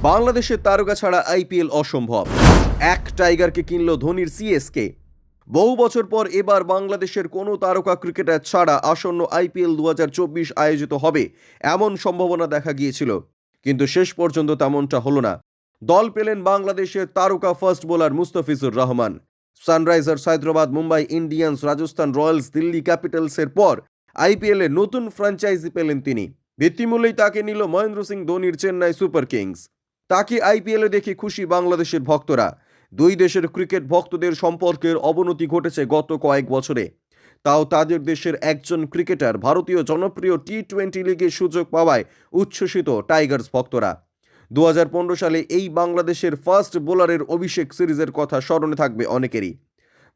বাংলাদেশের তারকা ছাড়া আইপিএল অসম্ভব। এক টাইগারকে কিনল ধোনির সিএসকে। বহু বছর পর এবার বাংলাদেশের কোনো তারকা ক্রিকেটার ছাড়া আসন্ন আইপিএল 2024 আয়োজিত হবে এমন সম্ভাবনা দেখা গিয়েছিল, কিন্তু শেষ পর্যন্ত তেমনটা হলো না। দল পেলেন বাংলাদেশের তারকা fast bowler Mustafizur Rahman. Sunrisers Hyderabad, Mumbai Indians, Rajasthan Royals, Delhi ক্যাপিটালসের পর আইপিএলে নতুন ফ্র্যাঞ্চাইজি পেলেন তিনি। ভিত্তিমূল্যেই তাকে নিল মহেন্দ্র সিং ধোনির চেন্নাই সুপার কিংস। তাকে আইপিএলে দেখে খুশি বাংলাদেশের ভক্তরা। দুই দেশের ক্রিকেট ভক্তদের সম্পর্কের অবনতি ঘটেছে গত কয়েক বছরে। তাও তাদের দেশের একজন ক্রিকেটার ভারতীয় জনপ্রিয় টি-20 লিগে সুযোগ পাওয়ায় উচ্ছ্বসিত টাইগার্স ভক্তরা। 2015 সালে এই বাংলাদেশের ফাস্ট বোলারের অভিষেক সিরিজের কথা স্মরণে থাকবে অনেকেরই।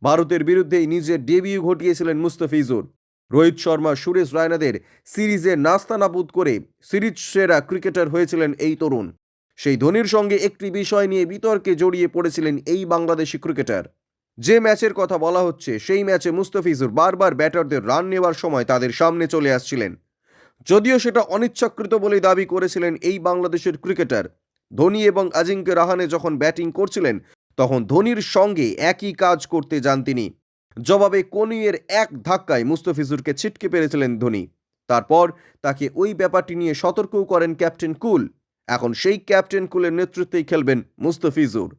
ভারতের বিরুদ্ধেই নিজের ডেবিউ ঘটিয়েছিলেন মুস্তাফিজুর। রোহিত শর্মা, সুরেশ রায়নাদের সিরিজে নাস্তানাবুদ করে সিরিজ সেরা ক্রিকেটার হয়েছিলেন এই তরুণ। সেই ধোনির সঙ্গে একটি বিষয় নিয়ে বিতর্কে জড়িয়ে পড়েছিলেন এই বাংলাদেশি ক্রিকেটার। যে ম্যাচের কথা বলা হচ্ছে, সেই ম্যাচে মুস্তাফিজুর বারবার ব্যাটারদের রান নেওয়ার সময় তাদের সামনে চলে আসছিলেন। যদিও সেটা অনিচ্ছাকৃত বলেই দাবি করেছিলেন এই বাংলাদেশের ক্রিকেটার। ধোনি এবং আজিঙ্ক্য রাহানে যখন ব্যাটিং করছিলেন, তখন ধোনির সঙ্গে একই কাজ করতে যান তিনি। জবাবে কনুইয়ের এক ধাক্কায় মুস্তাফিজুরকে ছিটকে পেরেছিলেন ধোনি। তারপর তাকে ওই ব্যাপারটি নিয়ে সতর্কও করেন ক্যাপ্টেন কুল। এখন সেই ক্যাপ্টেন কুলের নেতৃত্বেই খেলবেন মুস্তাফিজুর।